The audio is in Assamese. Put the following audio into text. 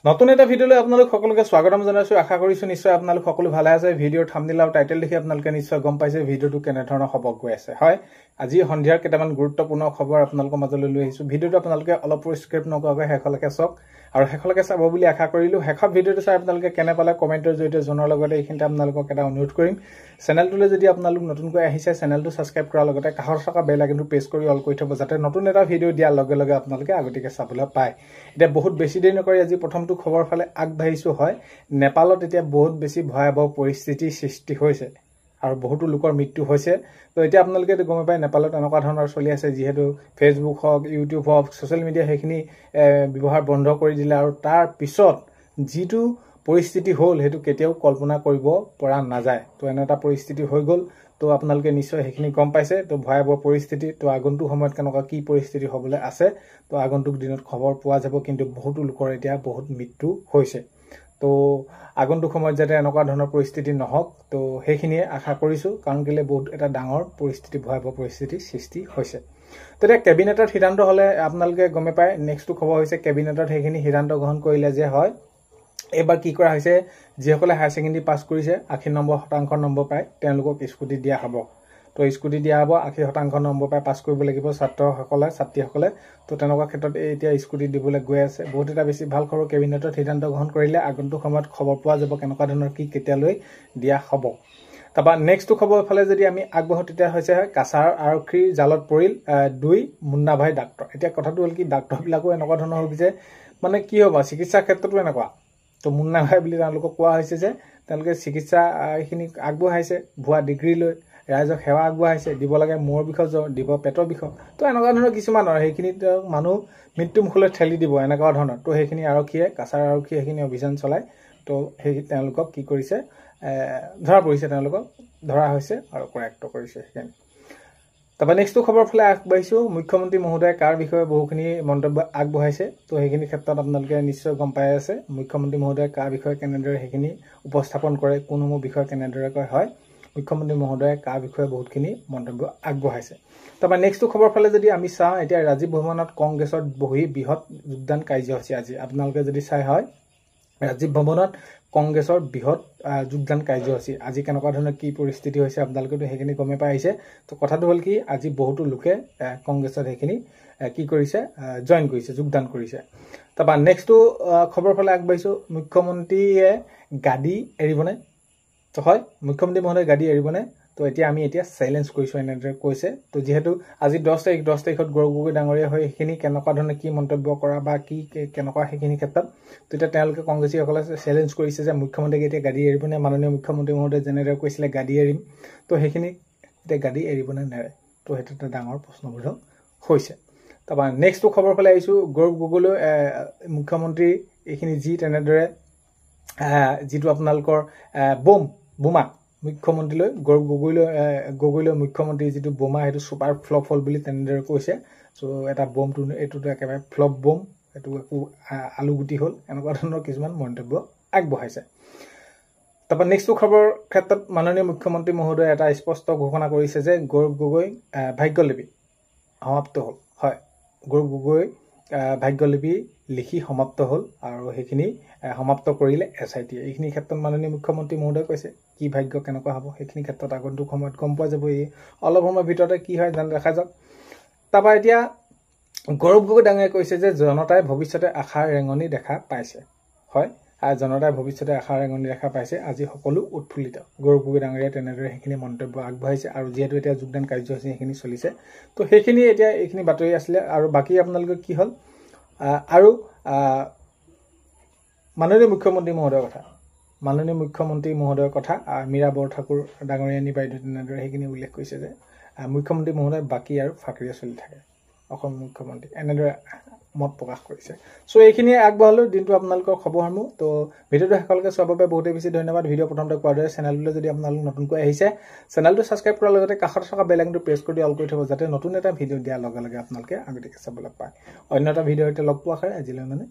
নতুন এটা ভিডিওলৈ আপোনালোক সকলোকে স্বাগতম জনাইছো। আশা কৰিছো নিশ্চয় আপোনালোক সকলো ভালে আছে। ভিডিওৰ থাম্বনেইল আৰু টাইটেল দেখি আপোনালোকে নিশ্চয় গম পাইছে ভিডিওটো কেনে ধৰণৰ হ'ব গৈ আছে। হয়, আজি সন্ধিয়াৰ কেইটামান গুৰুত্বপূৰ্ণ খবৰ আপোনালোকৰ মাজলৈ লৈ আহিছো। ভিডিওটো আপোনালোকে অলপ স্ক্ৰিপ্ট নকৰাকৈ শেষলৈকে চাওক আৰু শেষলৈকে চাব বুলি আশা কৰিলো। শেষত ভিডিওটো চাই আপোনালোকে কেনে পালে কমেণ্টৰ জৰিয়তে জনোৱাৰ লগতে এইখিনিতে আপোনালোকক এটা অনুৰোধ কৰিম, চেনেলটোলৈ যদি আপোনালোক নতুনকৈ আহিছে চেনেলটো ছাবস্ক্ৰাইব কৰাৰ লগতে কাষত থকা বেল আইকনটো প্ৰেছ কৰি অল কৰি থব, যাতে নতুন এটা ভিডিও দিয়াৰ লগে লগে আপোনালোকে আগতীয়াকৈ চাবলৈ পায়। এতিয়া বহুত বেছি দেৰি নকৰি আজি প্ৰথমটো খবৰ ফালে আগবাঢ়িছো। হয়, নেপালত এতিয়া বহুত বেছি ভয়াৱহ পৰিস্থিতিৰ সৃষ্টি হৈছে আৰু বহুতো লোকৰ মৃত্যু হৈছে। তো এতিয়া আপোনালোকে গম পায় নেপালত এনেকুৱা ধৰণৰ চলি আছে, যিহেতু ফেচবুক হওক ইউটিউব হওক ছ'চিয়েল মিডিয়া সেইখিনি ব্যৱহাৰ বন্ধ কৰি দিলে আৰু তাৰ পিছত যিটো পৰিস্থিতি হ'ল সেইটো কেতিয়াও কল্পনা কৰিব পৰা নাযায়। তো এনে এটা পৰিস্থিতি হৈ গ'ল। তো আপোনালোকে নিশ্চয় সেইখিনি গম পাইছে। তো ভয়াৱহ পৰিস্থিতি, তো আগন্তুক সময়ত কেনেকুৱা কি পৰিস্থিতি হ'বলৈ আছে তো আগন্তুক দিনত খবৰ পোৱা যাব। কিন্তু বহুতো লোকৰ এতিয়া বহুত মৃত্যু হৈছে। তো আগন্তুক সময়ত যাতে এনেকুৱা ধৰণৰ পৰিস্থিতি নহওক, তো সেইখিনিয়ে আশা কৰিছোঁ। কাৰণ কেলৈ বহুত এটা ডাঙৰ পৰিস্থিতি, ভয়াৱহ পৰিস্থিতিৰ সৃষ্টি হৈছে। তো এতিয়া কেবিনেটত সিদ্ধান্ত হ'লে আপোনালোকে গমে পায়। নেক্সটটো খবৰ হৈছে কেবিনেটত সেইখিনি সিদ্ধান্ত গ্ৰহণ কৰিলে যে হয়, এইবাৰ কি কৰা হৈছে, যিসকলে হায়াৰ ছেকেণ্ডেৰী পাছ কৰিছে 80% নম্বৰ পায় তেওঁলোকক স্কুটি দিয়া হ'ব। তো স্কুটি দিয়া হ'ব, 80% নম্বৰ পাই পাছ কৰিব লাগিব ছাত্ৰীসকলে। তো তেনেকুৱা ক্ষেত্ৰত এতিয়া স্কুটি দিবলৈ গৈ আছে। বহুত এটা বেছি ভাল খবৰ। কেবিনেটত সিদ্ধান্ত গ্ৰহণ কৰিলে আগন্তুক সময়ত খবৰ পোৱা যাব কেনেকুৱা ধৰণৰ কি কেতিয়ালৈ দিয়া হ'ব। তাৰপৰা নেক্সটটো খবৰ ফালে যদি আমি আগবাঢ়ো, তেতিয়া হৈছে কাছাৰ আৰক্ষীৰ জালত পৰিল 2 মুন্না ভাই ডাক্তৰ। এতিয়া কথাটো হ'ল কি, ডাক্তৰবিলাকো এনেকুৱা ধৰণৰ হৈ গৈছে, মানে কি হ'ব চিকিৎসাৰ ক্ষেত্ৰতো এনেকুৱা। তো মুন্না ভাই বুলি তেওঁলোকক কোৱা হৈছে যে তেওঁলোকে চিকিৎসা এইখিনি আগবঢ়াইছে, ভুৱা ডিগ্ৰী লৈ ৰাইজক সেৱা আগবঢ়াইছে, দিব লাগে মূৰৰ বিষৰ জ্বৰ, দিব পেটৰ বিষৰ। তো এনেকুৱা ধৰণৰ কিছুমানৰ সেইখিনি মানুহ মৃত্যু মুখলৈ ঠেলি দিব এনেকুৱা ধৰণৰ। তো সেইখিনি আৰক্ষীয়ে, কাছাৰ আৰক্ষীয়ে সেইখিনি অভিযান চলায়। তো সেই তেওঁলোকক কি কৰিছে, ধৰা পৰিছে, তেওঁলোকক ধৰা হৈছে আৰু কৰায়ত্ব কৰিছে সেইখিনি। তাৰপৰা নেক্সটটো খবৰ ফালে আগবাঢ়িছোঁ। মুখ্যমন্ত্ৰী মহোদয়ে কাৰ বিষয়ে বহুখিনি মন্তব্য আগবঢ়াইছে। তো সেইখিনি ক্ষেত্ৰত আপোনালোকে নিশ্চয় গম পাই আছে মুখ্যমন্ত্ৰী মহোদয়ে কাৰ বিষয়ে কেনেদৰে সেইখিনি উপস্থাপন কৰে, কোনসমূহ বিষয় কেনেদৰে কয়। হয়, মুখ্যমন্ত্ৰী মহোদয়ে কাৰ বিষয়ে বহুতখিনি মন্তব্য আগবঢ়াইছে। তাৰপৰা নেক্সটটো খবৰ ফালে যদি আমি চাওঁ, এতিয়া ৰাজীৱ ভৱনত কংগ্ৰেছত বহি বৃহৎ যোগদান কাৰ্যসূচী আজি। আপোনালোকে যদি চাই হয়, ৰাজীৱ ভৱনত কংগ্ৰেছৰ বৃহৎ যোগদান কাৰ্যসূচী আজি। কেনেকুৱা ধৰণৰ কি পৰিস্থিতি হৈছে আপোনালোকেতো সেইখিনি গমে পাই আহিছে। তো কথাটো হ'ল কি, আজি বহুতো লোকে কংগ্ৰেছত সেইখিনি কি কৰিছে, জইন কৰিছে, যোগদান কৰিছে। তাৰপৰা নেক্সটটো খবৰ ফালে আগবাঢ়িছোঁ। মুখ্যমন্ত্ৰীয়ে গাদী এৰিবনে? তো হয়, মুখ্যমন্ত্ৰী মহোদয়ে গাদী এৰিবনে? তো এতিয়া আমি চেলেঞ্জ কৰিছোঁ এনেদৰে কৈছে। তো যিহেতু আজি 10 তাৰিখত গৌৰৱ গগৈ ডাঙৰীয়া হৈ সেইখিনি কেনেকুৱা ধৰণে কি মন্তব্য কৰা বা কি কেনেকুৱা সেইখিনি ক্ষেত্ৰত, তেতিয়া তেওঁলোকে কংগ্ৰেছীসকলে চেলেঞ্জ কৰিছে যে মুখ্যমন্ত্ৰীক এতিয়া গাদী এৰিবনে? মাননীয় মুখ্যমন্ত্ৰী মহোদয়ে যেনেদৰে কৈছিলে গাদী এৰিম, তো সেইখিনি এতিয়া গাদী এৰিবনে নেৰে? তো সেইটো এটা ডাঙৰ প্ৰশ্নবোধক হৈছে। তাৰপৰা নেক্সটটো খবৰ ফালে আহিছোঁ। গৌৰৱ গগৈলৈ মুখ্যমন্ত্ৰী এইখিনি যি তেনেদৰে যিটো আপোনালোকৰ বোমা মুখ্যমন্ত্ৰীলৈ, গৌৰৱ গগৈলৈ মুখ্যমন্ত্ৰীৰ যিটো বোমা সেইটো ছুপাৰ ফ্লপ হ'ল বুলি তেনেদৰে কৈছে। চ' এটা বোমটো এইটোতো একেবাৰে ফ্লপ বোম, এইটো একো আলুগুটি হ'ল, এনেকুৱা ধৰণৰ কিছুমান মন্তব্য আগবঢ়াইছে। তাৰপৰা নেক্সটটো খবৰ ক্ষেত্ৰত মাননীয় মুখ্যমন্ত্ৰী মহোদয়ে এটা স্পষ্ট ঘোষণা কৰিছে যে গৌৰৱ গগৈ ভাগ্যলিপি সমাপ্ত হ'ল। হয়, গৌৰৱ গগৈ ভাগ্যলিপি লিখি সমাপ্ত হ'ল আৰু সেইখিনি সমাপ্ত কৰিলে SIT। এইখিনি ক্ষেত্ৰত মাননীয় মুখ্যমন্ত্ৰী মহোদয়ে কৈছে কি ভাগ্য কেনেকুৱা হ'ব সেইখিনি ক্ষেত্ৰত আগন্তুক সময়ত গম পোৱা যাব। এই অলপ সময়ৰ ভিতৰতে কি হয় দেখা যাওক। তাৰপৰা এতিয়া গৌৰৱ গগৈ ডাঙৰীয়াই কৈছে যে জনতাই ভৱিষ্যতে আশাৰ ৰেঙনি দেখা পাইছে। হয়, জনতাই ভৱিষ্যতে আশাৰ ৰেঙনি দেখা পাইছে। আজি সকলো উৎফুল্লিত। গৌৰৱ গগৈ ডাঙৰীয়াই তেনেদৰে সেইখিনি মন্তব্য আগবঢ়াইছে। আৰু যিহেতু এতিয়া যোগদান কাৰ্যসূচী সেইখিনি চলিছে, তো সেইখিনি এতিয়া এইখিনি বাতৰি আছিলে। আৰু বাকী আপোনালোকে কি হ'ল, আৰু মাননীয় মুখ্যমন্ত্ৰী মহোদয়ৰ কথা মীৰা বৰঠাকুৰ ডাঙৰীয়ানী বাইদেউ তেনেদৰে সেইখিনি উল্লেখ কৰিছে যে মুখ্যমন্ত্ৰী মহোদয় বাকী আৰু ফাকৰিয়ে চলি থাকে অসম মুখ্যমন্ত্ৰী, এনেদৰে মত প্ৰকাশ কৰিছে। চ' এইখিনিয়ে আগবঢ়ালোঁ দিনটো আপোনালোকৰ খবৰসমূহ। তো ভিডিঅ'টো শেষলৈকে চোৱাৰ বাবে বহুতেই বেছি ধন্যবাদ। ভিডিঅ' প্ৰথমতে কোৱাৰ দৰে চেনেললৈ যদি আপোনালোক নতুনকৈ আহিছে, চেনেলটো ছাবস্ক্ৰাইব কৰাৰ লগতে কাষত থকা বেল আইকনটো প্ৰেছ কৰি অল কৰি থ'ব, যাতে নতুন এটা ভিডিঅ' দিয়াৰ লগে লগে আপোনালোকে আগতীয়াকৈ চাবলৈ পায়। অন্য এটা ভিডিঅ'ৰ সৈতে লগ পোৱা হয় আজিলৈ মানে